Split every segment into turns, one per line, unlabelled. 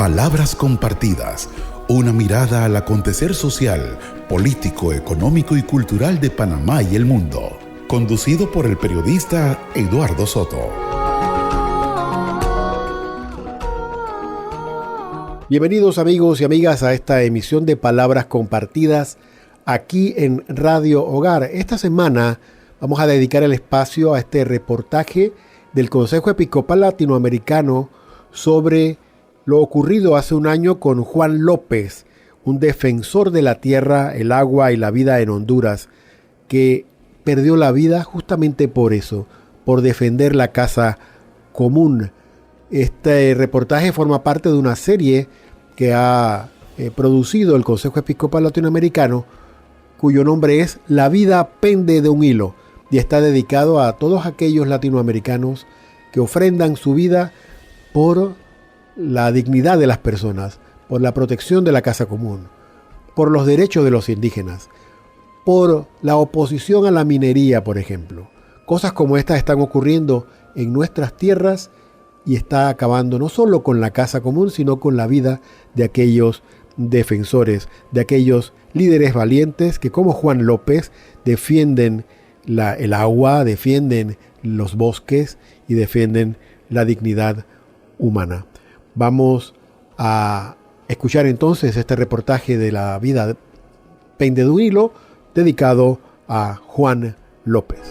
Palabras compartidas, una mirada al acontecer social, político, económico y cultural de Panamá y el mundo. Conducido por el periodista Eduardo Soto.
Bienvenidos amigos y amigas a esta emisión de Palabras Compartidas aquí en Radio Hogar. Esta semana vamos a dedicar el espacio a este reportaje del Consejo Episcopal Latinoamericano sobre lo ocurrido hace un año con Juan López, un defensor de la tierra, el agua y la vida en Honduras, que perdió la vida justamente por eso, por defender la casa común. Este reportaje forma parte de una serie que ha producido el Consejo Episcopal Latinoamericano, cuyo nombre es La vida pende de un hilo, y está dedicado a todos aquellos latinoamericanos que ofrendan su vida por la dignidad de las personas, por la protección de la casa común, por los derechos de los indígenas, por la oposición a la minería, por ejemplo. Cosas como estas están ocurriendo en nuestras tierras y está acabando no solo con la casa común, sino con la vida de aquellos defensores, de aquellos líderes valientes que, como Juan López, defienden el agua, defienden los bosques y defienden la dignidad humana. Vamos a escuchar entonces este reportaje de La vida pende de un hilo, dedicado a Juan López.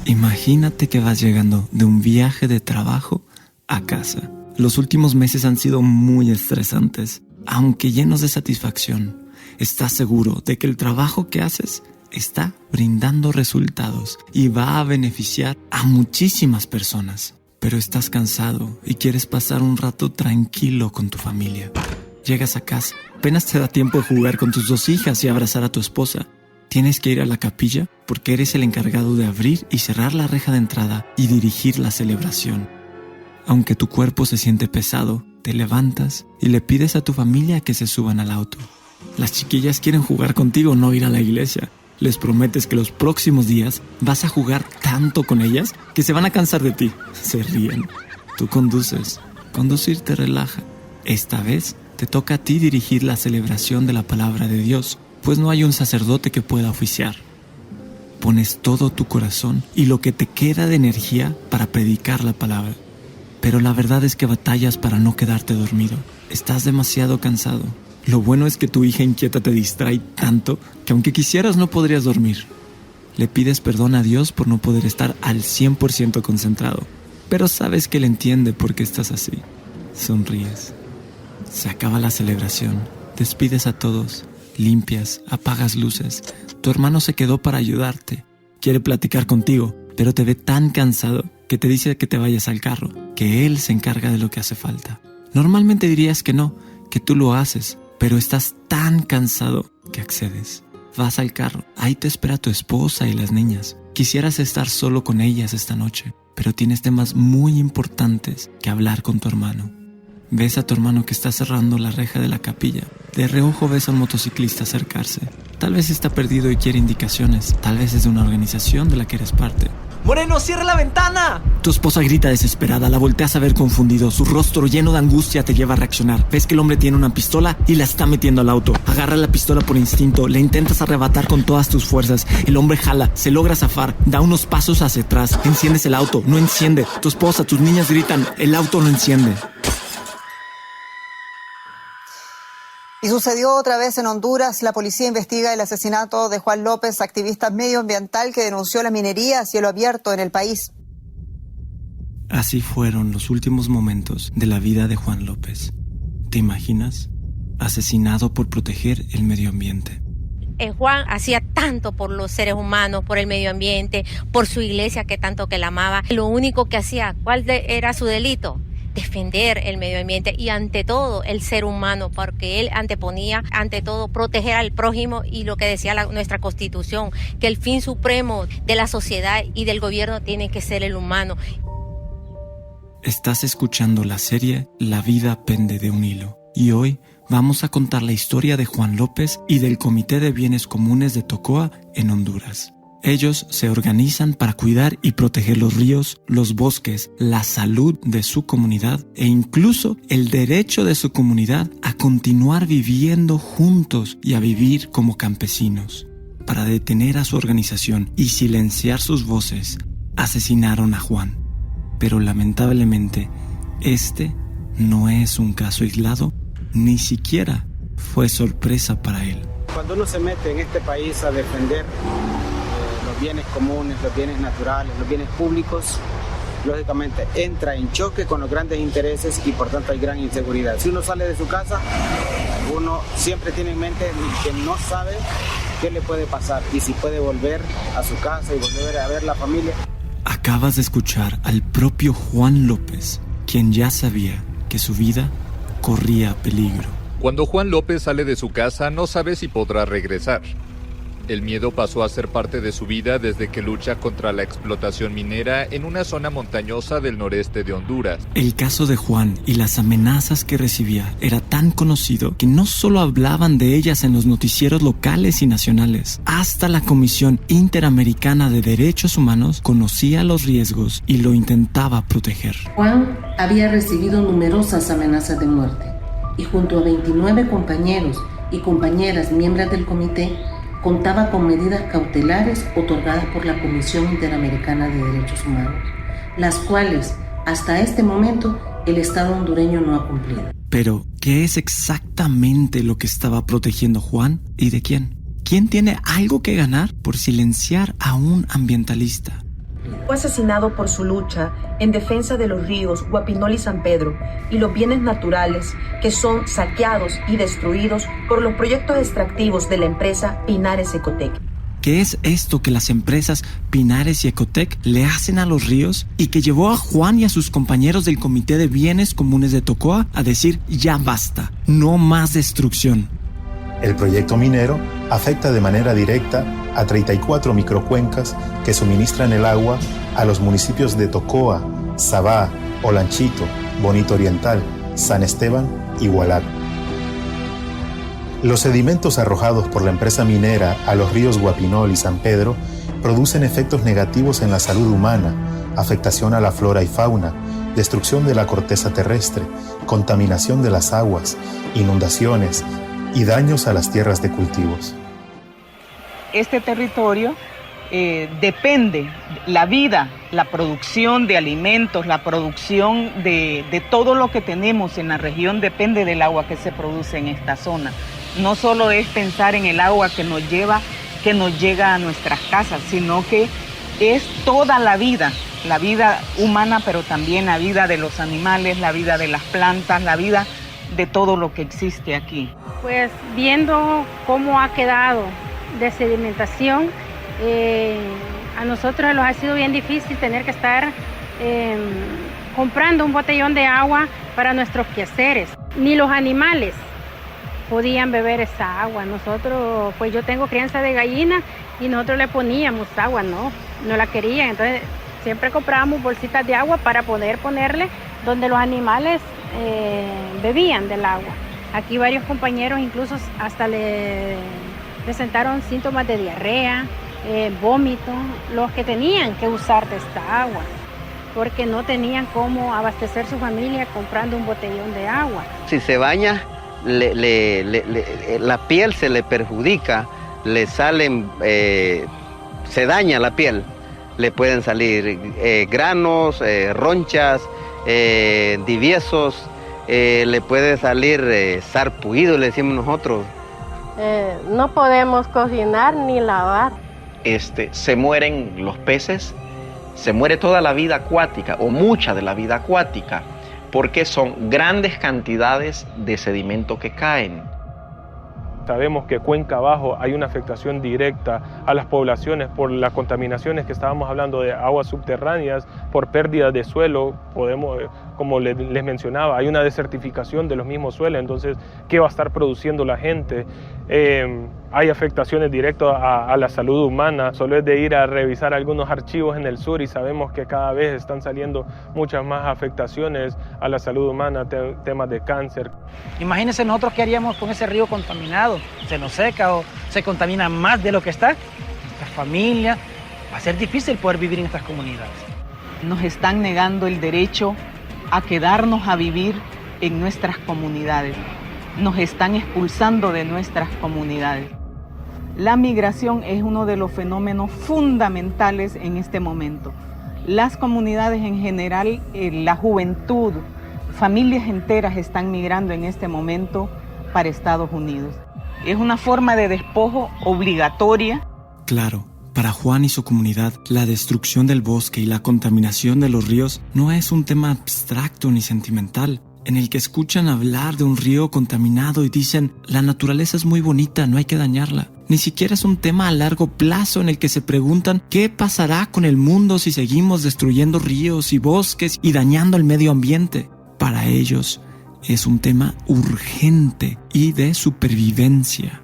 Imagínate que vas llegando de un viaje de trabajo a casa. Los últimos meses han sido muy estresantes, aunque llenos de satisfacción. Estás seguro de que el trabajo que haces está brindando resultados y va a beneficiar a muchísimas personas. Pero estás cansado y quieres pasar un rato tranquilo con tu familia. Llegas a casa, apenas te da tiempo de jugar con tus 2 hijas y abrazar a tu esposa. Tienes que ir a la capilla porque eres el encargado de abrir y cerrar la reja de entrada y dirigir la celebración. Aunque tu cuerpo se siente pesado, te levantas y le pides a tu familia que se suban al auto. Las chiquillas quieren jugar contigo, no ir a la iglesia. Les prometes que los próximos días vas a jugar tanto con ellas que se van a cansar de ti. Se ríen. Tú conduces. Conducir te relaja. Esta vez te toca a ti dirigir la celebración de la palabra de Dios, pues no hay un sacerdote que pueda oficiar. Pones todo tu corazón y lo que te queda de energía para predicar la palabra. Pero la verdad es que batallas para no quedarte dormido. Estás demasiado cansado. Lo bueno es que tu hija inquieta te distrae tanto que aunque quisieras no podrías dormir. Le pides perdón a Dios por no poder estar al 100% concentrado, pero sabes que Él entiende por qué estás así. Sonríes. Se acaba la celebración. Despides a todos. Limpias, apagas luces. Tu hermano se quedó para ayudarte. Quiere platicar contigo, pero te ve tan cansado que te dice que te vayas al carro, que él se encarga de lo que hace falta. Normalmente dirías que no, que tú lo haces, pero estás tan cansado que accedes. Vas al carro, ahí te espera tu esposa y las niñas. Quisieras estar solo con ellas esta noche, pero tienes temas muy importantes que hablar con tu hermano. Ves a tu hermano que está cerrando la reja de la capilla. De reojo ves a un motociclista acercarse. Tal vez está perdido y quiere indicaciones. Tal vez es de una organización de la que eres parte.
¡Moreno, cierra la ventana!
Tu esposa grita desesperada, la volteas a ver confundido. Su rostro lleno de angustia te lleva a reaccionar. Ves que el hombre tiene una pistola y la está metiendo al auto. Agarra la pistola por instinto, le intentas arrebatar con todas tus fuerzas. El hombre jala, se logra zafar, da unos pasos hacia atrás. Enciendes el auto, no enciende. Tu esposa, tus niñas gritan, el auto no enciende.
Y sucedió otra vez en Honduras. La policía investiga el asesinato de Juan López, activista medioambiental que denunció la minería a cielo abierto en el país.
Así fueron los últimos momentos de la vida de Juan López. ¿Te imaginas? Asesinado por proteger el medio ambiente.
Juan hacía tanto por los seres humanos, por el medio ambiente, por su iglesia que tanto que la amaba. Lo único que hacía, ¿cuál era su delito? Defender el medio ambiente y ante todo el ser humano, porque él anteponía ante todo proteger al prójimo y lo que decía nuestra Constitución, que el fin supremo de la sociedad y del gobierno tiene que ser el humano.
Estás escuchando la serie La vida pende de un hilo y hoy vamos a contar la historia de Juan López y del Comité de Bienes Comunes de Tocoa en Honduras. Ellos se organizan para cuidar y proteger los ríos, los bosques, la salud de su comunidad e incluso el derecho de su comunidad a continuar viviendo juntos y a vivir como campesinos. Para detener a su organización y silenciar sus voces, asesinaron a Juan. Pero lamentablemente, este no es un caso aislado, ni siquiera fue sorpresa para él.
Cuando uno se mete en este país a defender los bienes comunes, los bienes naturales, los bienes públicos, lógicamente entra en choque con los grandes intereses y por tanto hay gran inseguridad. Si uno sale de su casa, uno siempre tiene en mente que no sabe qué le puede pasar y si puede volver a su casa y volver a ver la familia.
Acabas de escuchar al propio Juan López, quien ya sabía que su vida corría peligro.
Cuando Juan López sale de su casa, no sabe si podrá regresar. El miedo pasó a ser parte de su vida desde que lucha contra la explotación minera en una zona montañosa del noreste de Honduras.
El caso de Juan y las amenazas que recibía era tan conocido que no solo hablaban de ellas en los noticieros locales y nacionales, hasta la Comisión Interamericana de Derechos Humanos conocía los riesgos y lo intentaba proteger.
Juan había recibido numerosas amenazas de muerte y junto a 29 compañeros y compañeras miembros del comité contaba con medidas cautelares otorgadas por la Comisión Interamericana de Derechos Humanos, las cuales hasta este momento el Estado hondureño no ha cumplido.
Pero, ¿qué es exactamente lo que estaba protegiendo Juan y de quién? ¿Quién tiene algo que ganar por silenciar a un ambientalista?
Fue asesinado por su lucha en defensa de los ríos Guapinol y San Pedro y los bienes naturales que son saqueados y destruidos por los proyectos extractivos de la empresa Pinares Ecotec.
¿Qué es esto que las empresas Pinares y Ecotec le hacen a los ríos y que llevó a Juan y a sus compañeros del Comité de Bienes Comunes de Tocoa a decir ya basta, no más destrucción?
El proyecto minero afecta de manera directa a 34 microcuencas que suministran el agua a los municipios de Tocoa, Sabá, Olanchito, Bonito Oriental, San Esteban y Hualac. Los sedimentos arrojados por la empresa minera a los ríos Guapinol y San Pedro producen efectos negativos en la salud humana, afectación a la flora y fauna, destrucción de la corteza terrestre, contaminación de las aguas, inundaciones y daños a las tierras de cultivos.
Este territorio depende, la vida, la producción de alimentos, la producción de todo lo que tenemos en la región depende del agua que se produce en esta zona. No solo es pensar en el agua que nos llega a nuestras casas, sino que es toda la vida humana, pero también la vida de los animales, la vida de las plantas, la vida de todo lo que existe aquí.
Pues viendo cómo ha quedado de sedimentación, a nosotros nos ha sido bien difícil tener que estar comprando un botellón de agua para nuestros quehaceres. Ni los animales podían beber esa agua. Nosotros, pues yo tengo crianza de gallina y nosotros le poníamos agua, no la querían. Entonces siempre comprábamos bolsitas de agua para poder ponerle donde los animales bebían del agua. Aquí varios compañeros incluso hasta le presentaron síntomas de diarrea, vómito, los que tenían que usar de esta agua, porque no tenían cómo abastecer su familia comprando un botellón de agua.
Si se baña, la piel se le perjudica, le salen, se daña la piel, le pueden salir granos, ronchas, diviesos, le puede salir sarpullido, le decimos nosotros.
No podemos cocinar ni lavar.
Se mueren los peces, se muere toda la vida acuática o mucha de la vida acuática, porque son grandes cantidades de sedimento que caen.
Sabemos que cuenca abajo hay una afectación directa a las poblaciones por las contaminaciones que estábamos hablando de aguas subterráneas, por pérdida de suelo, como les mencionaba, hay una desertificación de los mismos suelos, entonces, ¿qué va a estar produciendo la gente? hay afectaciones directas a la salud humana. Solo es de ir a revisar algunos archivos en el sur y sabemos que cada vez están saliendo muchas más afectaciones a la salud humana, temas de cáncer.
Imagínense nosotros qué haríamos con ese río contaminado. Se nos seca o se contamina más de lo que está. Nuestra familia, va a ser difícil poder vivir en estas comunidades.
Nos están negando el derecho a quedarnos a vivir en nuestras comunidades. Nos están expulsando de nuestras comunidades. La migración es uno de los fenómenos fundamentales en este momento. Las comunidades en general, la juventud, familias enteras están migrando en este momento para Estados Unidos. Es una forma de despojo obligatoria.
Claro, para Juan y su comunidad, la destrucción del bosque y la contaminación de los ríos no es un tema abstracto ni sentimental, en el que escuchan hablar de un río contaminado y dicen, la naturaleza es muy bonita, no hay que dañarla. Ni siquiera es un tema a largo plazo en el que se preguntan qué pasará con el mundo si seguimos destruyendo ríos y bosques y dañando el medio ambiente. Para ellos es un tema urgente y de supervivencia.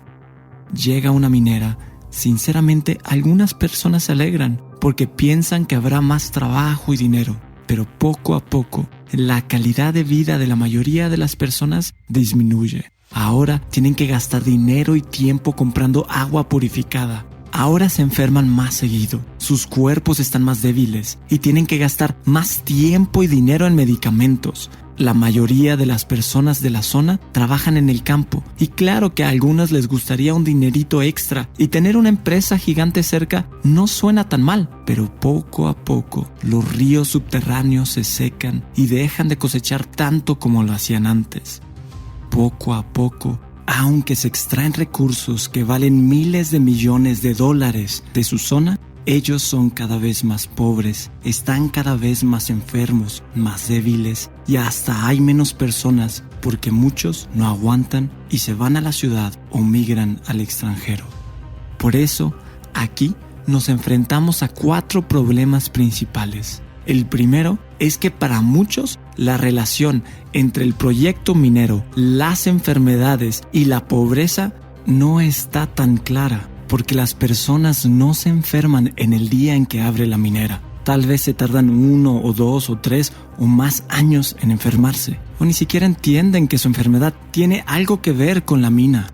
Llega una minera. Sinceramente, algunas personas se alegran porque piensan que habrá más trabajo y dinero, pero poco a poco la calidad de vida de la mayoría de las personas disminuye. Ahora tienen que gastar dinero y tiempo comprando agua purificada. Ahora se enferman más seguido, sus cuerpos están más débiles y tienen que gastar más tiempo y dinero en medicamentos. La mayoría de las personas de la zona trabajan en el campo y claro que a algunas les gustaría un dinerito extra y tener una empresa gigante cerca no suena tan mal, pero poco a poco los ríos subterráneos se secan y dejan de cosechar tanto como lo hacían antes. Poco a poco, aunque se extraen recursos que valen miles de millones de dólares de su zona, ellos son cada vez más pobres, están cada vez más enfermos, más débiles y hasta hay menos personas porque muchos no aguantan y se van a la ciudad o migran al extranjero. Por eso, aquí nos enfrentamos a 4 problemas principales. El primero es que para muchos la relación entre el proyecto minero, las enfermedades y la pobreza no está tan clara. Porque las personas no se enferman en el día en que abre la minera. Tal vez se tardan 1 o 2 o 3 o más años en enfermarse. O ni siquiera entienden que su enfermedad tiene algo que ver con la mina.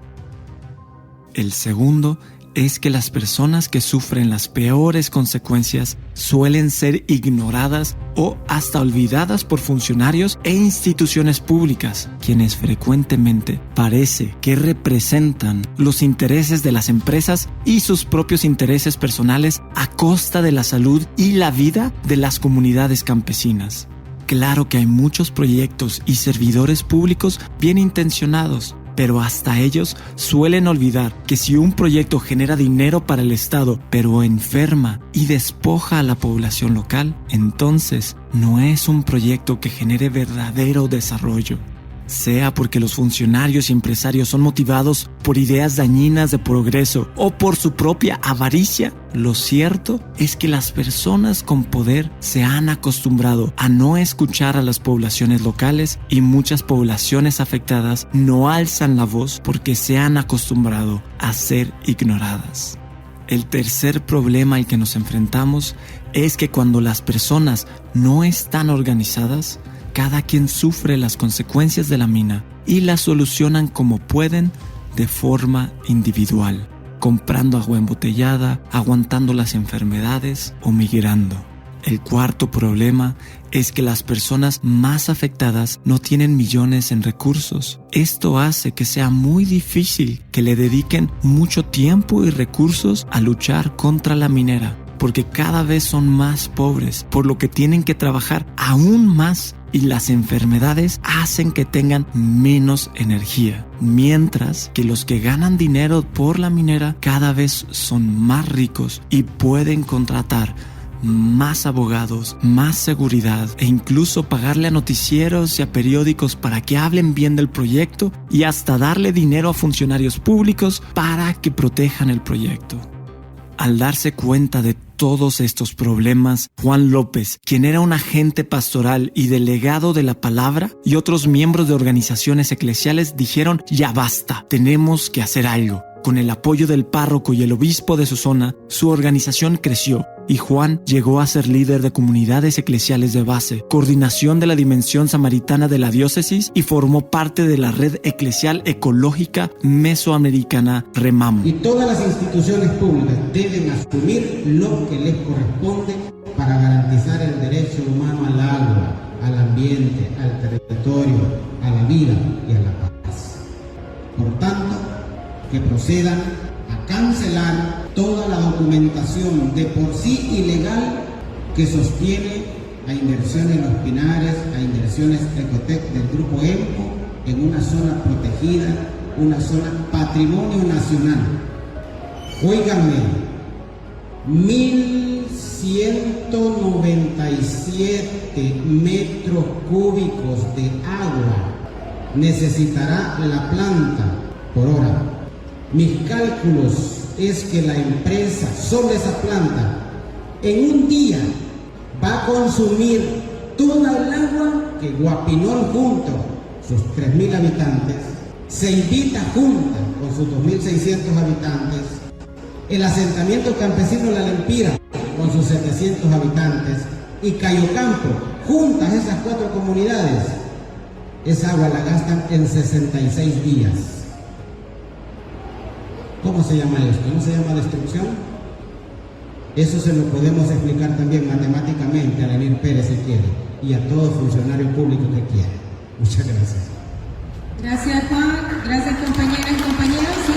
El segundo es que las personas que sufren las peores consecuencias suelen ser ignoradas o hasta olvidadas por funcionarios e instituciones públicas, quienes frecuentemente parece que representan los intereses de las empresas y sus propios intereses personales a costa de la salud y la vida de las comunidades campesinas. Claro que hay muchos proyectos y servidores públicos bien intencionados, pero hasta ellos suelen olvidar que si un proyecto genera dinero para el Estado, pero enferma y despoja a la población local, entonces no es un proyecto que genere verdadero desarrollo. Sea porque los funcionarios y empresarios son motivados por ideas dañinas de progreso o por su propia avaricia, lo cierto es que las personas con poder se han acostumbrado a no escuchar a las poblaciones locales y muchas poblaciones afectadas no alzan la voz porque se han acostumbrado a ser ignoradas. El tercer problema al que nos enfrentamos es que cuando las personas no están organizadas, cada quien sufre las consecuencias de la mina y las solucionan como pueden de forma individual, comprando agua embotellada, aguantando las enfermedades o migrando. El cuarto problema es que las personas más afectadas no tienen millones en recursos. Esto hace que sea muy difícil que le dediquen mucho tiempo y recursos a luchar contra la minera, porque cada vez son más pobres, por lo que tienen que trabajar aún más y las enfermedades hacen que tengan menos energía, mientras que los que ganan dinero por la minera cada vez son más ricos y pueden contratar más abogados, más seguridad e incluso pagarle a noticieros y a periódicos para que hablen bien del proyecto y hasta darle dinero a funcionarios públicos para que protejan el proyecto. Al darse cuenta de todos estos problemas, Juan López, quien era un agente pastoral y delegado de la palabra, y otros miembros de organizaciones eclesiales dijeron: ya basta, tenemos que hacer algo. Con el apoyo del párroco y el obispo de su zona, su organización creció y Juan llegó a ser líder de comunidades eclesiales de base, coordinación de la dimensión samaritana de la diócesis y formó parte de la red eclesial ecológica mesoamericana REMAM.
Y todas las instituciones públicas deben asumir lo que les corresponde para garantizar el derecho humano al agua, al ambiente, al territorio, a la vida y a la paz. Por tanto, que procedan a cancelar toda la documentación de por sí ilegal que sostiene a Inversiones Los Pinares, a Inversiones Ecotec del Grupo EMCO en una zona protegida, una zona patrimonio nacional. Óiganme, 1.197 metros cúbicos de agua necesitará la planta por hora. Mis cálculos es que la empresa, solo esa planta, en un día va a consumir toda el agua que Guapinol junto, sus 3.000 habitantes, Ceibita junta con sus 2.600 habitantes, el asentamiento campesino La Lempira con sus 700 habitantes y Cayocampo, juntas esas 4 comunidades, esa agua la gastan en 66 días. ¿Cómo se llama esto? ¿No se llama destrucción? Eso se lo podemos explicar también matemáticamente a Lenín Pérez si quiere y a todo funcionario público que quiera. Muchas gracias.
Gracias, Juan. Gracias, compañeras y compañeros. ¿Sí?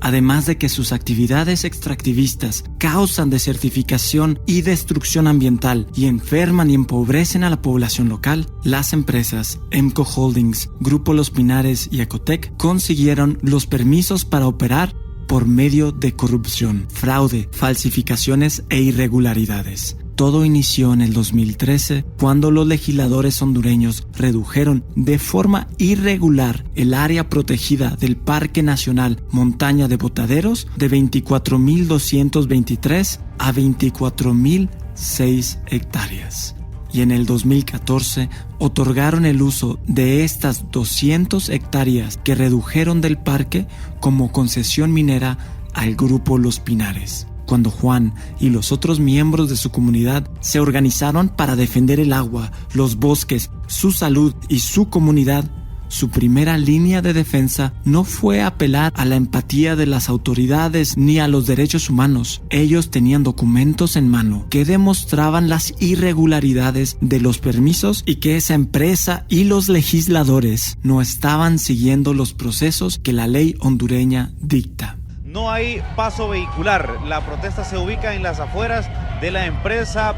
Además de que sus actividades extractivistas causan desertificación y destrucción ambiental y enferman y empobrecen a la población local, las empresas EMCO Holdings, Grupo Los Pinares y Ecotec consiguieron los permisos para operar por medio de corrupción, fraude, falsificaciones e irregularidades. Todo inició en el 2013, cuando los legisladores hondureños redujeron de forma irregular el área protegida del Parque Nacional Montaña de Botaderos de 24.223 a 24.006 hectáreas. Y en el 2014 otorgaron el uso de estas 200 hectáreas que redujeron del parque como concesión minera al Grupo Los Pinares. Cuando Juan y los otros miembros de su comunidad se organizaron para defender el agua, los bosques, su salud y su comunidad, su primera línea de defensa no fue apelar a la empatía de las autoridades ni a los derechos humanos. Ellos tenían documentos en mano que demostraban las irregularidades de los permisos y que esa empresa y los legisladores no estaban siguiendo los procesos que la ley hondureña dicta.
No hay paso vehicular, la protesta se ubica en las afueras de la empresa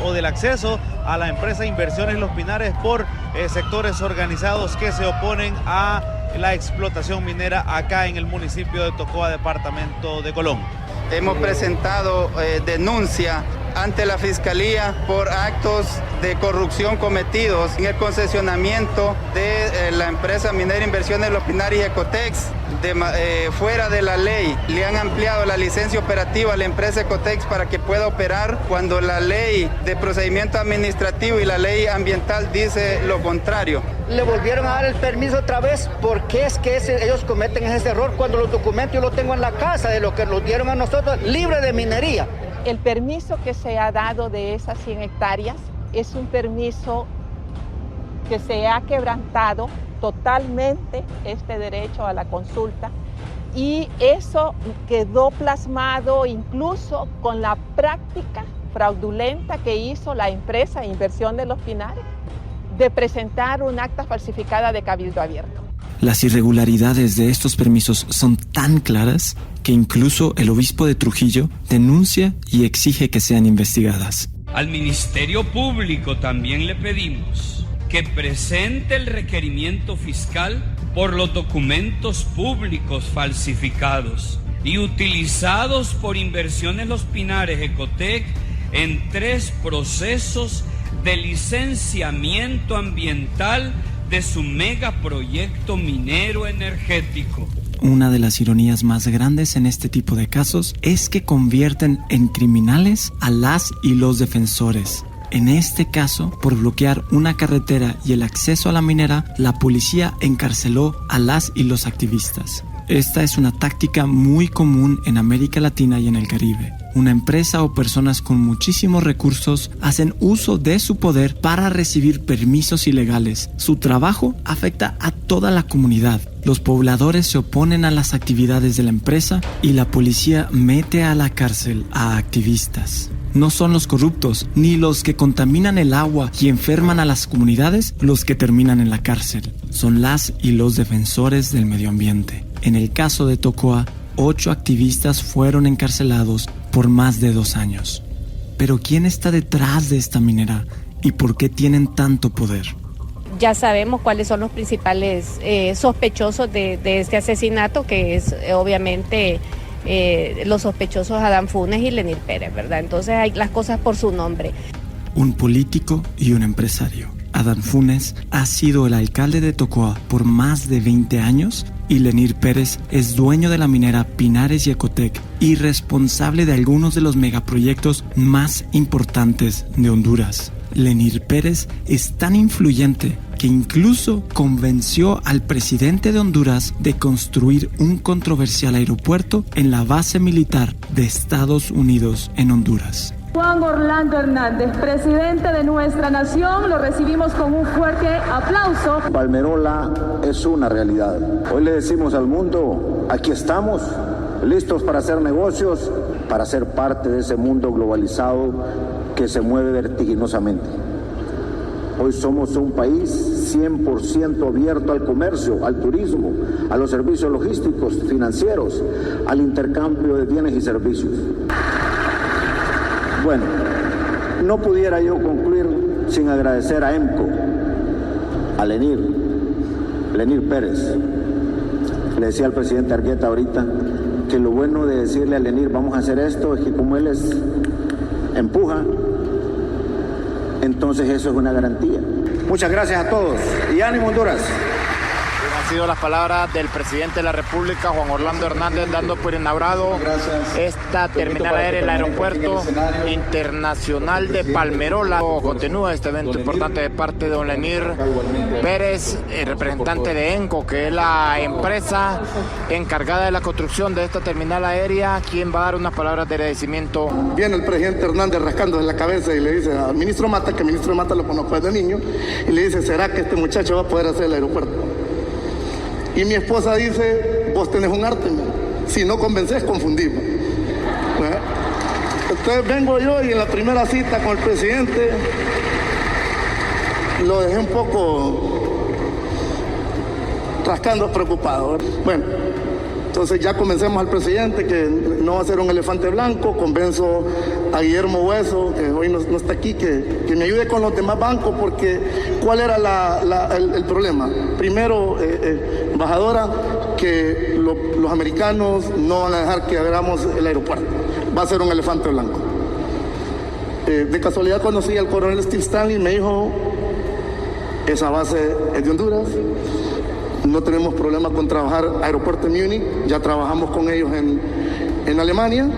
o del acceso a la empresa Inversiones Los Pinares por sectores organizados que se oponen a la explotación minera acá en el municipio de Tocoa, departamento de Colón.
Hemos presentado denuncia ante la Fiscalía por actos de corrupción cometidos en el concesionamiento de la empresa minera Inversiones Los Pinares y Ecotex. Fuera de la ley, le han ampliado la licencia operativa a la empresa Ecotex para que pueda operar cuando la ley de procedimiento administrativo y la ley ambiental dice lo contrario.
Le volvieron a dar el permiso otra vez. ¿Por qué es que ellos cometen ese error cuando los documentos yo los tengo en la casa de lo que nos dieron a nosotros libre de minería?
El permiso que se ha dado de esas 100 hectáreas es un permiso que se ha quebrantado totalmente este derecho a la consulta y eso quedó plasmado incluso con la práctica fraudulenta que hizo la empresa Inversiones Los Pinares de presentar un acta falsificada de cabildo abierto.
Las irregularidades de estos permisos son tan claras que incluso el obispo de Trujillo denuncia y exige que sean investigadas.
Al Ministerio Público también le pedimos que presente el requerimiento fiscal por los documentos públicos falsificados y utilizados por Inversiones Los Pinares Ecotec en 3 procesos de licenciamiento ambiental de su megaproyecto minero energético.
Una de las ironías más grandes en este tipo de casos es que convierten en criminales a las y los defensores. En este caso, por bloquear una carretera y el acceso a la minera, la policía encarceló a las y los activistas. Esta es una táctica muy común en América Latina y en el Caribe. Una empresa o personas con muchísimos recursos hacen uso de su poder para recibir permisos ilegales. Su trabajo afecta a toda la comunidad. Los pobladores se oponen a las actividades de la empresa y la policía mete a la cárcel a activistas. No son los corruptos ni los que contaminan el agua y enferman a las comunidades los que terminan en la cárcel. Son las y los defensores del medio ambiente. En el caso de Tocoa, 8 activistas fueron encarcelados por más de 2 años. Pero ¿quién está detrás de esta minera y por qué tienen tanto poder?
Ya sabemos cuáles son los principales sospechosos de este asesinato, que es obviamente los sospechosos Adán Funes y Lenir Pérez, ¿verdad? Entonces hay las cosas por su nombre.
Un político y un empresario. Adán Funes ha sido el alcalde de Tocoa por más de 20 años y Lenir Pérez es dueño de la minera Pinares y Ecotec y responsable de algunos de los megaproyectos más importantes de Honduras. Lenir Pérez es tan influyente que incluso convenció al presidente de Honduras de construir un controversial aeropuerto en la base militar de Estados Unidos en Honduras.
Juan Orlando Hernández, presidente de nuestra nación, lo recibimos con un fuerte aplauso.
Palmerola es una realidad. Hoy le decimos al mundo, aquí estamos, listos para hacer negocios, para ser parte de ese mundo globalizado que se mueve vertiginosamente. Hoy somos un país 100% abierto al comercio, al turismo, a los servicios logísticos, financieros, al intercambio de bienes y servicios. Bueno, no pudiera yo concluir sin agradecer a EMCO, a Lenir Pérez. Le decía al presidente Argueta ahorita que lo bueno de decirle a Lenir vamos a hacer esto es que como él empuja, entonces eso es una garantía. Muchas gracias a todos y ánimo Honduras.
Han sido las palabras del presidente de la República, Juan Orlando Hernández, dando por inaugurado esta terminal aérea, el aeropuerto internacional de Palmerola. Continúa este evento importante de parte de don Lenir Pérez, el representante de ENCO, que es la empresa encargada de la construcción de esta terminal aérea, quien va a dar unas palabras de agradecimiento.
Viene el presidente Hernández rascándose la cabeza y le dice al ministro Mata, que el ministro Mata lo conozco desde niño, y le dice, ¿será que este muchacho va a poder hacer el aeropuerto? Y mi esposa dice, vos tenés un arte, si no convences, confundimos. Entonces vengo yo y en la primera cita con el presidente lo dejé un poco rascando, preocupado. Bueno, entonces ya convencemos al presidente que no va a ser un elefante blanco, convenzo a Guillermo Hueso, que hoy no está aquí, que me ayude con los demás bancos, porque ¿cuál era el problema? Primero, embajadora, que los americanos no van a dejar que hagamos el aeropuerto, va a ser un elefante blanco. De casualidad conocí al coronel Steve Stanley y me dijo, esa base es de Honduras, no tenemos problema con trabajar aeropuerto en Múnich, ya trabajamos con ellos en Alemania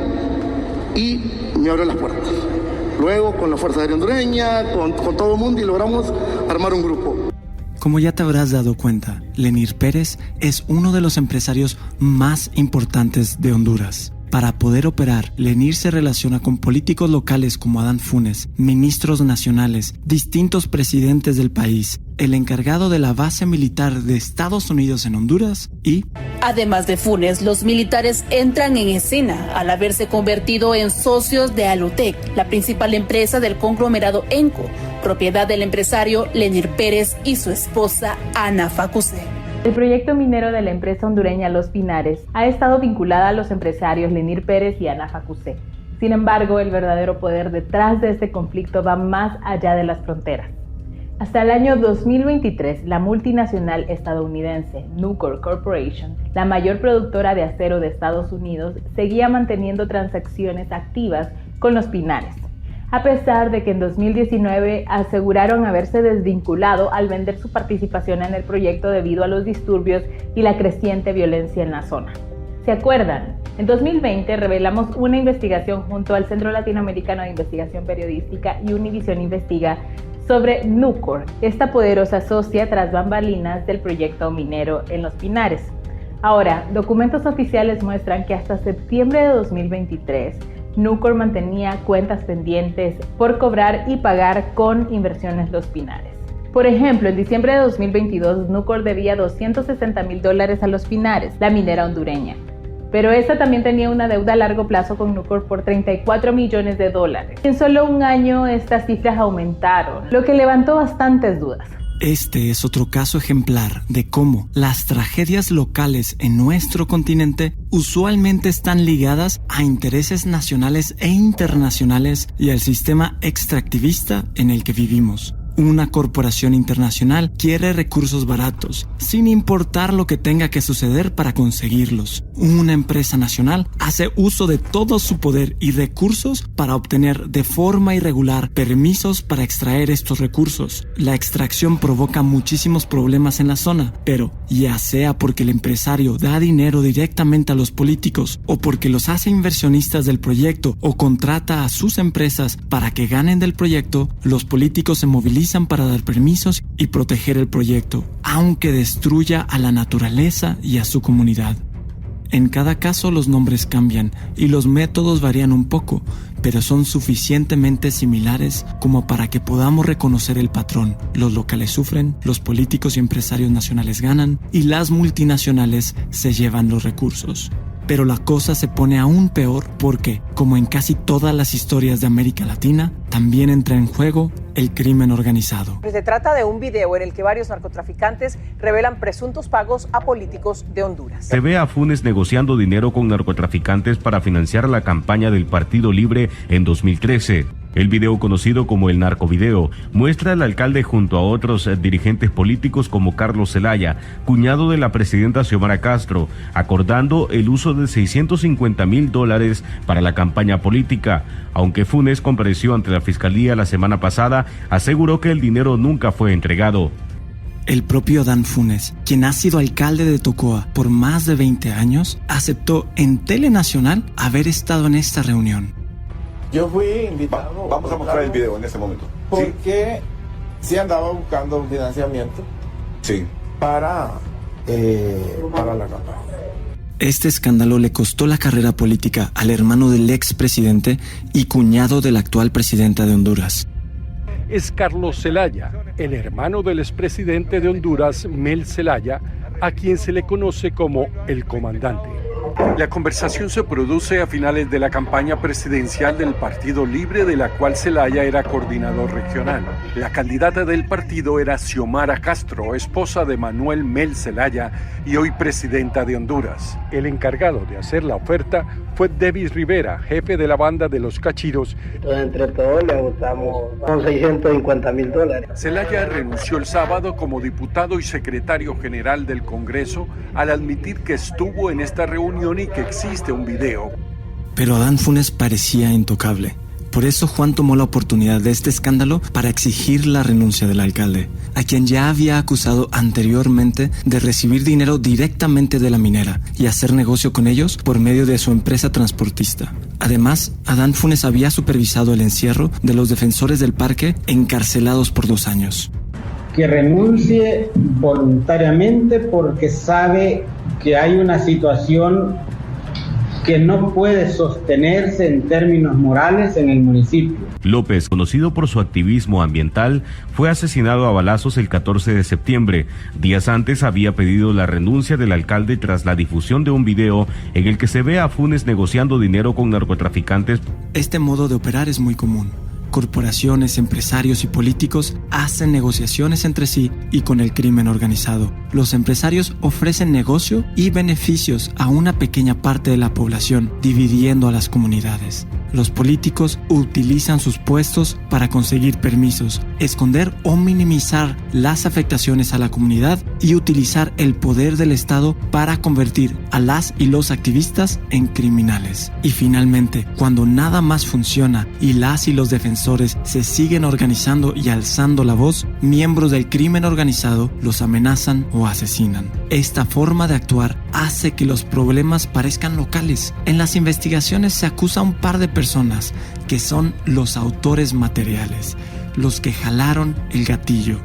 y me abrió las puertas. Luego con la Fuerza Aérea Hondureña, con todo el mundo y logramos armar un grupo.
Como ya te habrás dado cuenta, Lenir Pérez es uno de los empresarios más importantes de Honduras. Para poder operar, Lenir se relaciona con políticos locales como Adán Funes, ministros nacionales, distintos presidentes del país, el encargado de la base militar de Estados Unidos en Honduras y...
Además de Funes, los militares entran en escena al haberse convertido en socios de Alutec, la principal empresa del conglomerado ENCO, propiedad del empresario Lenir Pérez y su esposa Ana Facusé.
El proyecto minero de la empresa hondureña Los Pinares ha estado vinculada a los empresarios Lenir Pérez y Ana Facusé. Sin embargo, el verdadero poder detrás de este conflicto va más allá de las fronteras. Hasta el año 2023, la multinacional estadounidense Nucor Corporation, la mayor productora de acero de Estados Unidos, seguía manteniendo transacciones activas con Los Pinares, a pesar de que en 2019 aseguraron haberse desvinculado al vender su participación en el proyecto debido a los disturbios y la creciente violencia en la zona. ¿Se acuerdan? En 2020 revelamos una investigación junto al Centro Latinoamericano de Investigación Periodística y Univisión Investiga sobre Nucor, esta poderosa socia tras bambalinas del proyecto minero en Los Pinares. Ahora, documentos oficiales muestran que hasta septiembre de 2023, Nucor mantenía cuentas pendientes por cobrar y pagar con Inversiones Los Pinares. Por ejemplo, en diciembre de 2022, Nucor debía $260,000 a Los Pinares, la minera hondureña. Pero esta también tenía una deuda a largo plazo con Nucor por $34 millones. En solo un año, estas cifras aumentaron, lo que levantó bastantes dudas.
Este es otro caso ejemplar de cómo las tragedias locales en nuestro continente usualmente están ligadas a intereses nacionales e internacionales y al sistema extractivista en el que vivimos. Una corporación internacional quiere recursos baratos, sin importar lo que tenga que suceder para conseguirlos. Una empresa nacional hace uso de todo su poder y recursos para obtener de forma irregular permisos para extraer estos recursos. La extracción provoca muchísimos problemas en la zona, pero ya sea porque el empresario da dinero directamente a los políticos o porque los hace inversionistas del proyecto o contrata a sus empresas para que ganen del proyecto, los políticos se movilizan para dar permisos y proteger el proyecto, aunque destruya a la naturaleza y a su comunidad. En cada caso los nombres cambian y los métodos varían un poco, pero son suficientemente similares como para que podamos reconocer el patrón. Los locales sufren, los políticos y empresarios nacionales ganan y las multinacionales se llevan los recursos. Pero la cosa se pone aún peor porque, como en casi todas las historias de América Latina, también entra en juego el crimen organizado.
Se trata de un video en el que varios narcotraficantes revelan presuntos pagos a políticos de Honduras.
Se ve a Funes negociando dinero con narcotraficantes para financiar la campaña del Partido Libre en 2013. El video, conocido como el narcovideo, muestra al alcalde junto a otros dirigentes políticos como Carlos Zelaya, cuñado de la presidenta Xiomara Castro, acordando el uso de $650,000 para la campaña política. Aunque Funes compareció ante la fiscalía la semana pasada, aseguró que el dinero nunca fue entregado.
El propio Adán Funes, quien ha sido alcalde de Tocoa por más de 20 años, aceptó en Telenacional haber estado en esta reunión.
Yo fui invitado.
Vamos a mostrar el video en ese momento.
Porque sí andaba buscando financiamiento.
Sí.
Para la campaña.
Este escándalo le costó la carrera política al hermano del expresidente y cuñado de la actual presidenta de Honduras.
Es Carlos Zelaya, el hermano del expresidente de Honduras, Mel Zelaya, a quien se le conoce como el comandante. La conversación se produce a finales de la campaña presidencial del Partido Libre, de la cual Zelaya era coordinador regional. La candidata del partido era Xiomara Castro, esposa de Manuel Mel Zelaya y hoy presidenta de Honduras. El encargado de hacer la oferta fue Davis Rivera, jefe de la banda de los Cachiros.
Entonces, entre todos le ajustamos con $650,000.
Zelaya renunció el sábado como diputado y secretario general del Congreso al admitir que estuvo en esta reunión y que existe un video.
Pero Adán Funes parecía intocable. Por eso Juan tomó la oportunidad de este escándalo para exigir la renuncia del alcalde, a quien ya había acusado anteriormente de recibir dinero directamente de la minera y hacer negocio con ellos por medio de su empresa transportista. Además, Adán Funes había supervisado el encierro de los defensores del parque encarcelados por 2 años.
Que renuncie voluntariamente porque sabe que hay una situación que no puede sostenerse en términos morales en el municipio.
López, conocido por su activismo ambiental, fue asesinado a balazos el 14 de septiembre. Días antes había pedido la renuncia del alcalde tras la difusión de un video en el que se ve a Funes negociando dinero con narcotraficantes.
Este modo de operar es muy común. Corporaciones, empresarios y políticos hacen negociaciones entre sí y con el crimen organizado. Los empresarios ofrecen negocio y beneficios a una pequeña parte de la población, dividiendo a las comunidades. Los políticos utilizan sus puestos para conseguir permisos, esconder o minimizar las afectaciones a la comunidad y utilizar el poder del Estado para convertir a las y los activistas en criminales. Y finalmente, cuando nada más funciona y las y los defensores se siguen organizando y alzando la voz, miembros del crimen organizado los amenazan o asesinan. Esta forma de actuar hace que los problemas parezcan locales. En las investigaciones se acusa a un par de personas que son los autores materiales, los que jalaron el gatillo,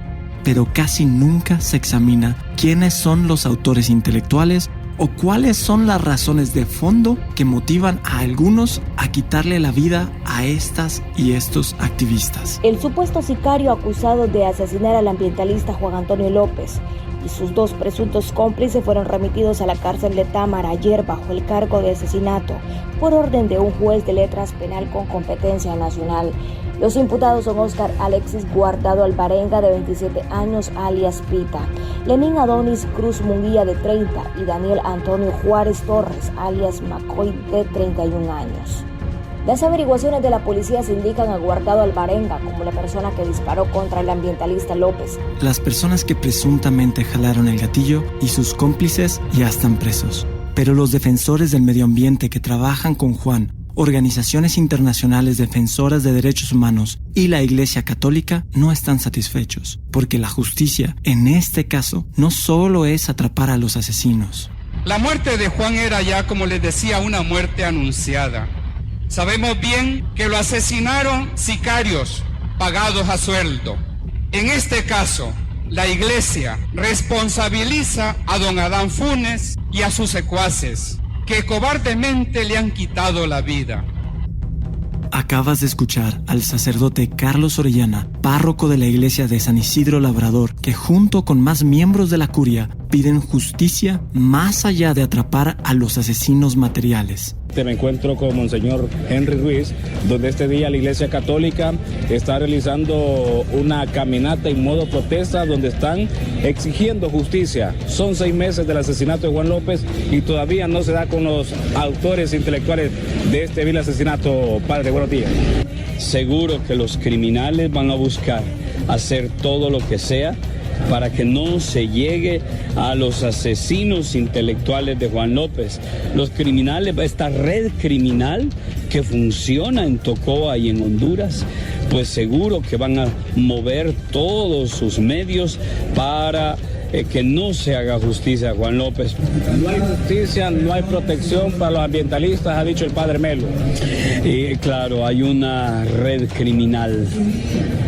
pero casi nunca se examina quiénes son los autores intelectuales ¿O cuáles son las razones de fondo que motivan a algunos a quitarle la vida a estas y estos activistas?
El supuesto sicario acusado de asesinar al ambientalista Juan Antonio López y sus 2 presuntos cómplices fueron remitidos a la cárcel de Támara ayer bajo el cargo de asesinato por orden de un juez de letras penal con competencia nacional. Los imputados son Oscar Alexis Guardado Alvarenga, de 27 años, alias Pita, Lenín Adonis Cruz Munguía, de 30, y Daniel Antonio Juárez Torres, alias McCoy, de 31 años. Las averiguaciones de la policía se indican a Guardado Alvarenga como la persona que disparó contra el ambientalista López.
Las personas que presuntamente jalaron el gatillo y sus cómplices ya están presos. Pero los defensores del medio ambiente que trabajan con Juan, organizaciones internacionales defensoras de derechos humanos y la Iglesia Católica no están satisfechos, porque la justicia, en este caso, no solo es atrapar a los asesinos.
La muerte de Juan era ya, como les decía, una muerte anunciada. Sabemos bien que lo asesinaron sicarios pagados a sueldo. En este caso, la Iglesia responsabiliza a don Adán Funes y a sus secuaces, que cobardemente le han quitado la vida.
Acabas de escuchar al sacerdote Carlos Orellana, párroco de la iglesia de San Isidro Labrador, que junto con más miembros de la curia piden justicia más allá de atrapar a los asesinos materiales.
Me encuentro con Monseñor Henry Ruiz, donde este día la Iglesia Católica está realizando una caminata en modo protesta, donde están exigiendo justicia. Son 6 meses del asesinato de Juan López y todavía no se da con los autores intelectuales de este vil asesinato. Padre, buenos días.
Seguro que los criminales van a buscar hacer todo lo que sea para que no se llegue a los asesinos intelectuales de Juan López. Los criminales, esta red criminal que funciona en Tocoa y en Honduras, pues seguro que van a mover todos sus medios para que no se haga justicia a Juan López.
No hay justicia, no hay protección para los ambientalistas, ha dicho el padre Melo.
Y claro, hay una red criminal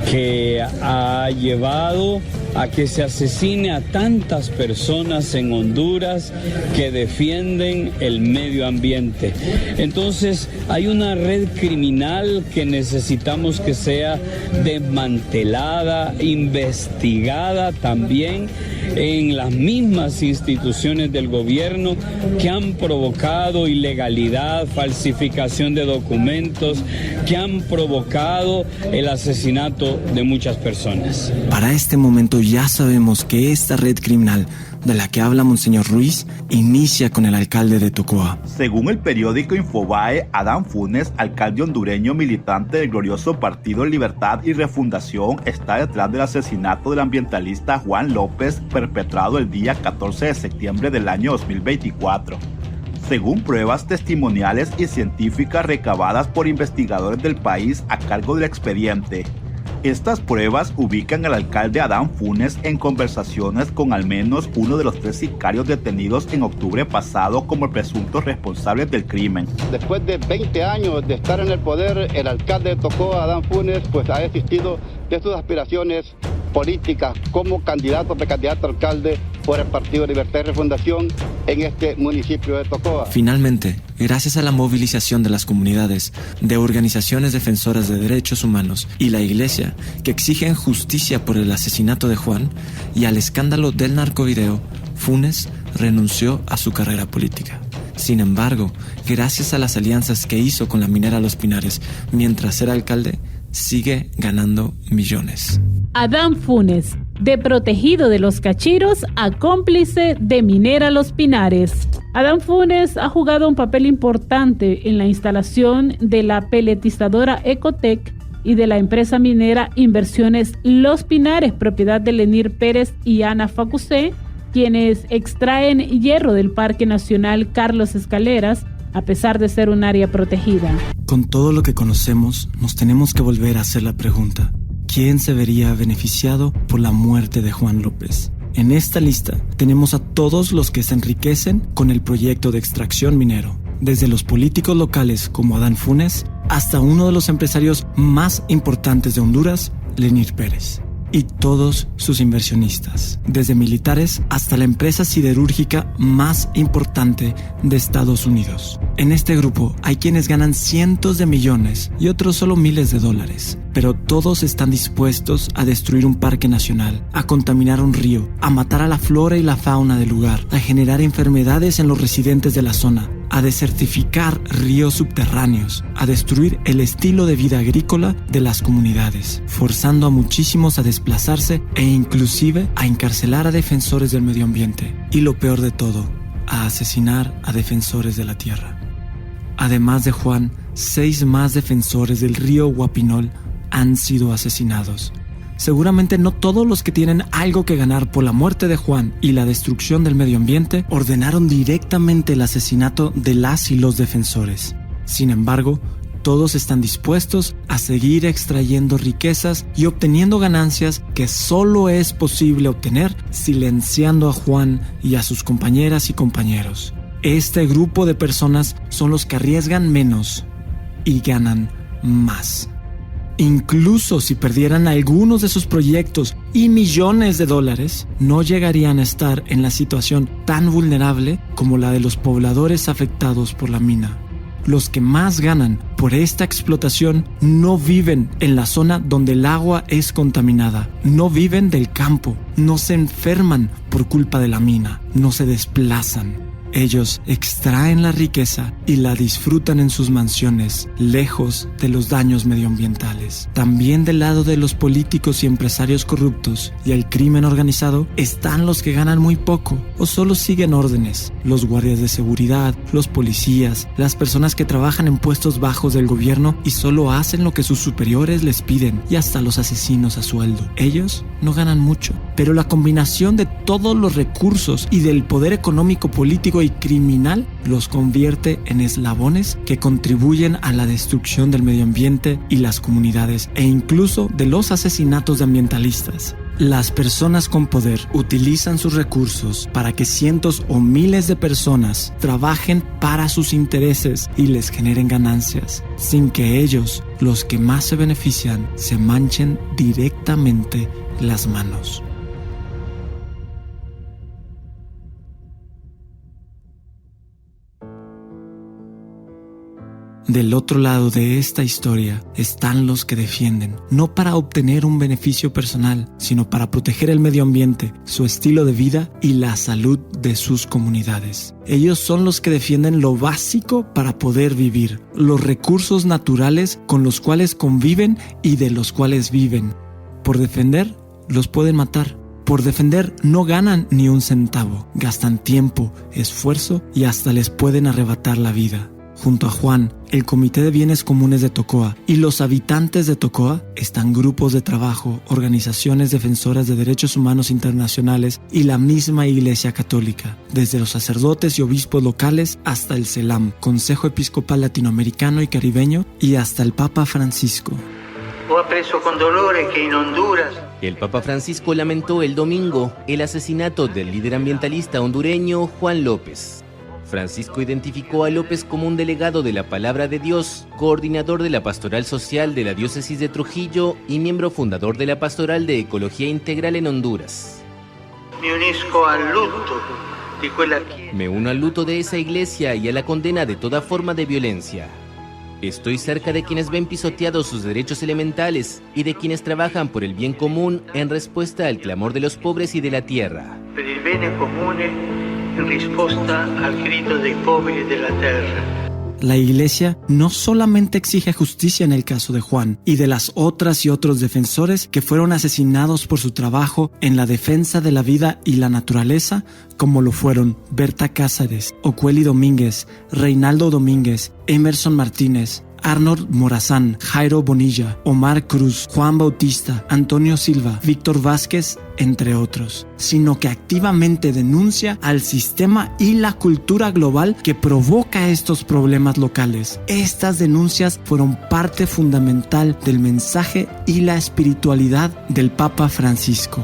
que ha llevado a que se asesine a tantas personas en Honduras que defienden el medio ambiente. Entonces, hay una red criminal que necesitamos que sea desmantelada, investigada también en las mismas instituciones del gobierno que han provocado ilegalidad, falsificación de documentos, que han provocado el asesinato de muchas personas.
Para este momento ya sabemos que esta red criminal de la que habla Monseñor Ruiz inicia con el alcalde de Tocoa.
Según el periódico Infobae, Adán Funes, alcalde hondureño militante del glorioso Partido Libertad y Refundación, está detrás del asesinato del ambientalista Juan López, perpetrado el día 14 de septiembre del año 2024. Según pruebas testimoniales y científicas recabadas por investigadores del país a cargo del expediente, estas pruebas ubican al alcalde Adán Funes en conversaciones con al menos uno de los 3 sicarios detenidos en octubre pasado como presuntos responsables del crimen.
Después de 20 años de estar en el poder, el alcalde de Tocoa, Adán Funes, pues ha desistido de sus aspiraciones políticas como candidato, precandidato a alcalde por el Partido Libertad y Refundación en este municipio de Tocoa.
Finalmente, gracias a la movilización de las comunidades, de organizaciones defensoras de derechos humanos y la iglesia que exigen justicia por el asesinato de Juan y al escándalo del narcovideo, Funes renunció a su carrera política. Sin embargo, gracias a las alianzas que hizo con la minera Los Pinares mientras era alcalde, sigue ganando millones.
Adán Funes, de protegido de los cachiros a cómplice de minera Los Pinares. Adán Funes ha jugado un papel importante en la instalación de la peletizadora Ecotec y de la empresa minera Inversiones Los Pinares, propiedad de Lenir Pérez y Ana Facusé, quienes extraen hierro del Parque Nacional Carlos Escaleras, a pesar de ser un área protegida.
Con todo lo que conocemos, nos tenemos que volver a hacer la pregunta: ¿quién se vería beneficiado por la muerte de Juan López? En esta lista tenemos a todos los que se enriquecen con el proyecto de extracción minero, desde los políticos locales como Adán Funes hasta uno de los empresarios más importantes de Honduras, Lenir Pérez. y todos sus inversionistas, desde militares hasta la empresa siderúrgica más importante de Estados Unidos. En este grupo hay quienes ganan cientos de millones y otros solo miles de dólares, pero todos están dispuestos a destruir un parque nacional, a contaminar un río, a matar a la flora y la fauna del lugar, a generar enfermedades en los residentes de la zona, a desertificar ríos subterráneos, a destruir el estilo de vida agrícola de las comunidades, forzando a muchísimos a desplazarse e inclusive a encarcelar a defensores del medio ambiente. Y lo peor de todo, a asesinar a defensores de la tierra. Además de Juan, 6 más defensores del río Huapinol han sido asesinados. Seguramente no todos los que tienen algo que ganar por la muerte de Juan y la destrucción del medio ambiente ordenaron directamente el asesinato de las y los defensores. Sin embargo, todos están dispuestos a seguir extrayendo riquezas y obteniendo ganancias que solo es posible obtener silenciando a Juan y a sus compañeras y compañeros. Este grupo de personas son los que arriesgan menos y ganan más. Incluso si perdieran algunos de sus proyectos y millones de dólares, no llegarían a estar en la situación tan vulnerable como la de los pobladores afectados por la mina. Los que más ganan por esta explotación no viven en la zona donde el agua es contaminada, no viven del campo, no se enferman por culpa de la mina, no se desplazan. Ellos extraen la riqueza y la disfrutan en sus mansiones, lejos de los daños medioambientales. También del lado de los políticos y empresarios corruptos y el crimen organizado están los que ganan muy poco o solo siguen órdenes, los guardias de seguridad, los policías, las personas que trabajan en puestos bajos del gobierno y solo hacen lo que sus superiores les piden, y hasta los asesinos a sueldo. Ellos no ganan mucho, pero la combinación de todos los recursos y del poder económico, político y criminal los convierte en eslabones que contribuyen a la destrucción del medio ambiente y las comunidades, e incluso de los asesinatos de ambientalistas. Las personas con poder utilizan sus recursos para que cientos o miles de personas trabajen para sus intereses y les generen ganancias, sin que ellos, los que más se benefician, se manchen directamente las manos. Del otro lado de esta historia están los que defienden, no para obtener un beneficio personal, sino para proteger el medio ambiente, su estilo de vida y la salud de sus comunidades. Ellos son los que defienden lo básico para poder vivir, los recursos naturales con los cuales conviven y de los cuales viven. Por defender, los pueden matar. Por defender no ganan ni un centavo, gastan tiempo, esfuerzo y hasta les pueden arrebatar la vida. Junto a Juan, el Comité de Bienes Comunes de Tocoa y los habitantes de Tocoa están grupos de trabajo, organizaciones defensoras de derechos humanos internacionales y la misma Iglesia Católica, desde los sacerdotes y obispos locales hasta el CELAM, Consejo Episcopal Latinoamericano y Caribeño, y hasta el Papa Francisco.
El Papa Francisco lamentó el domingo el asesinato del líder ambientalista hondureño Juan López. Francisco identificó a López como un delegado de la Palabra de Dios, coordinador de la Pastoral Social de la Diócesis de Trujillo y miembro fundador de la Pastoral de Ecología Integral en Honduras. Me uno al luto de esa iglesia y a la condena de toda forma de violencia. Estoy cerca de quienes ven pisoteados sus derechos elementales y de quienes trabajan por el bien común en respuesta al clamor de los pobres y de la tierra.
Per il bene comune in risposta al grito dei poveri della terra.
La Iglesia no solamente exige justicia en el caso de Juan y de las otras y otros defensores que fueron asesinados por su trabajo en la defensa de la vida y la naturaleza, como lo fueron Berta Cáceres, Ocueli Domínguez, Reinaldo Domínguez, Emerson Martínez, Arnold Morazán, Jairo Bonilla, Omar Cruz, Juan Bautista, Antonio Silva, Víctor Vázquez, entre otros, sino que activamente denuncia al sistema y la cultura global que provoca estos problemas locales. Estas denuncias fueron parte fundamental del mensaje y la espiritualidad del Papa Francisco.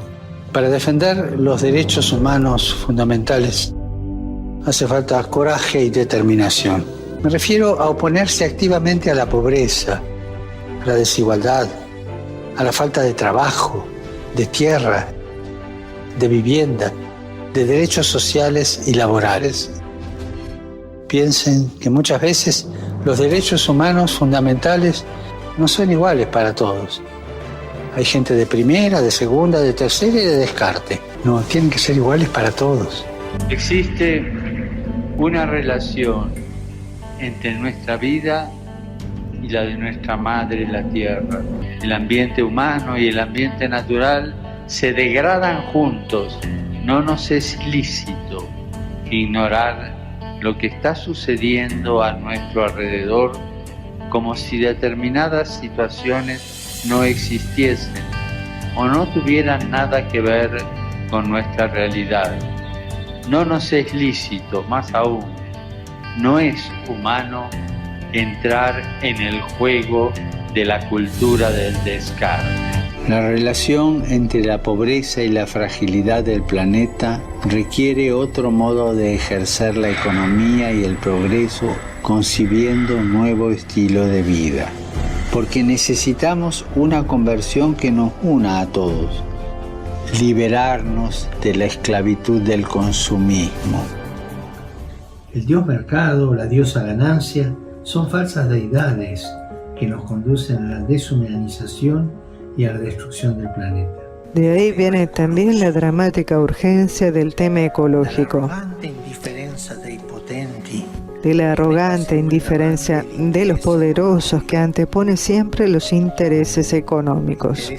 Para defender los derechos humanos fundamentales hace falta coraje y determinación. Me refiero a oponerse activamente a la pobreza, a la desigualdad, a la falta de trabajo, de tierra, de vivienda, de derechos sociales y laborales. Piensen que muchas veces los derechos humanos fundamentales no son iguales para todos. Hay gente de primera, de segunda, de tercera y de descarte. No, tienen que ser iguales para todos.
Existe una relación entre nuestra vida y la de nuestra madre, la tierra. El ambiente humano y el ambiente natural se degradan juntos. No nos es lícito ignorar lo que está sucediendo a nuestro alrededor como si determinadas situaciones no existiesen o no tuvieran nada que ver con nuestra realidad. No nos es lícito, más aún, no es humano entrar en el juego de la cultura del descarte.
La relación entre la pobreza y la fragilidad del planeta requiere otro modo de ejercer la economía y el progreso, concibiendo un nuevo estilo de vida. Porque necesitamos una conversión que nos una a todos. Liberarnos de la esclavitud del consumismo.
El dios mercado, la diosa ganancia, son falsas deidades que nos conducen a la deshumanización y a la destrucción del planeta.
De ahí viene también la dramática urgencia del tema ecológico, de la arrogante indiferencia de los poderosos que antepone siempre los intereses económicos.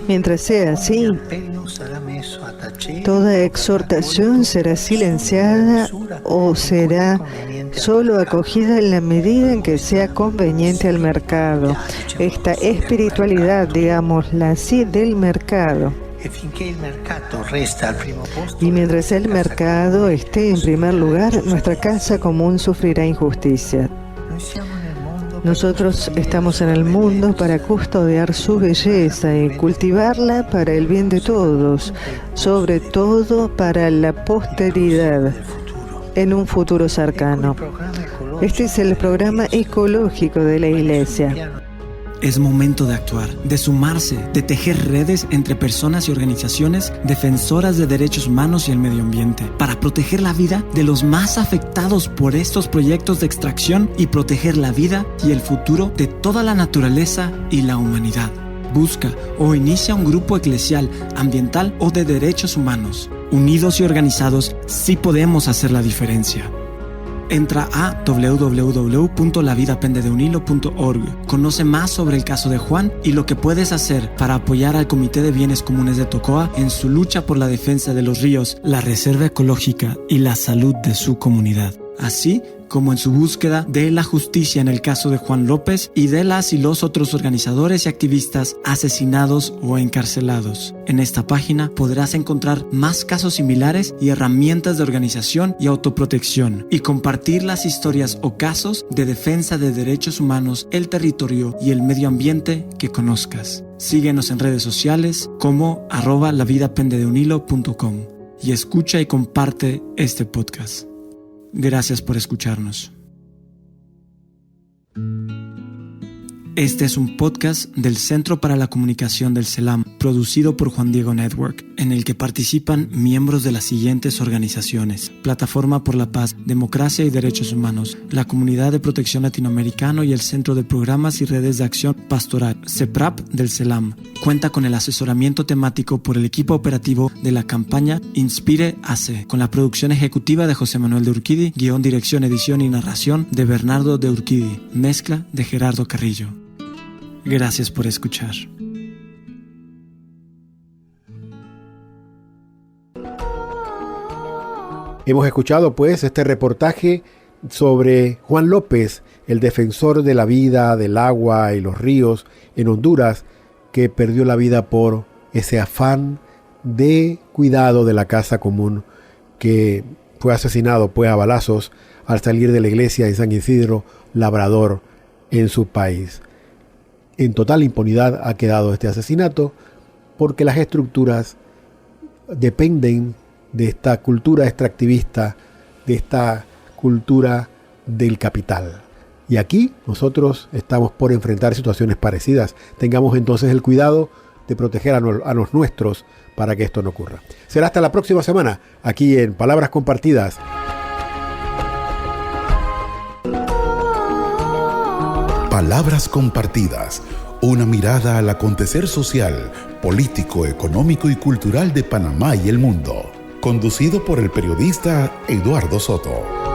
Mientras sea así, toda exhortación será silenciada o será solo acogida en la medida en que sea conveniente al mercado. Esta espiritualidad, digámosla así, del mercado. Y mientras el mercado esté en primer lugar, nuestra casa común sufrirá injusticia. Nosotros estamos en el mundo para custodiar su belleza y cultivarla para el bien de todos, sobre todo para la posteridad, en un futuro cercano. Este es el programa ecológico de la Iglesia.
Es momento de actuar, de sumarse, de tejer redes entre personas y organizaciones defensoras de derechos humanos y el medio ambiente, para proteger la vida de los más afectados por estos proyectos de extracción y proteger la vida y el futuro de toda la naturaleza y la humanidad. Busca o inicia un grupo eclesial, ambiental o de derechos humanos. Unidos y organizados, sí podemos hacer la diferencia. Entra a www.lavidapendedeunhilo.org. Conoce más sobre el caso de Juan y lo que puedes hacer para apoyar al Comité de Bienes Comunes de Tocoa en su lucha por la defensa de los ríos, la reserva ecológica y la salud de su comunidad, así como en su búsqueda de la justicia en el caso de Juan López y de las y los otros organizadores y activistas asesinados o encarcelados. En esta página podrás encontrar más casos similares y herramientas de organización y autoprotección, y compartir las historias o casos de defensa de derechos humanos, el territorio y el medio ambiente que conozcas. Síguenos en redes sociales como @lavidapendedeunhilo.com y escucha y comparte este podcast. Gracias por escucharnos. Este es un podcast del Centro para la Comunicación del CELAM, producido por Juan Diego Network, en el que participan miembros de las siguientes organizaciones: Plataforma por la Paz, Democracia y Derechos Humanos, la Comunidad de Protección Latinoamericano y el Centro de Programas y Redes de Acción Pastoral, CEPRAP del CELAM. Cuenta con el asesoramiento temático por el equipo operativo de la campaña Inspire AC, con la producción ejecutiva de José Manuel de Urquidi, guión, dirección, edición y narración de Bernardo de Urquidi, mezcla de Gerardo Carrillo. Gracias por escuchar.
Hemos escuchado pues este reportaje sobre Juan López, el defensor de la vida, del agua y los ríos en Honduras, que perdió la vida por ese afán de cuidado de la casa común, que fue asesinado pues a balazos al salir de la iglesia en San Isidro Labrador, en su país. En total impunidad ha quedado este asesinato porque las estructuras dependen de esta cultura extractivista, de esta cultura del capital. Y aquí nosotros estamos por enfrentar situaciones parecidas. Tengamos entonces el cuidado de proteger a los nuestros para que esto no ocurra. Será hasta la próxima semana, aquí en Palabras Compartidas.
Palabras Compartidas, una mirada al acontecer social, político, económico y cultural de Panamá y el mundo. Conducido por el periodista Eduardo Soto.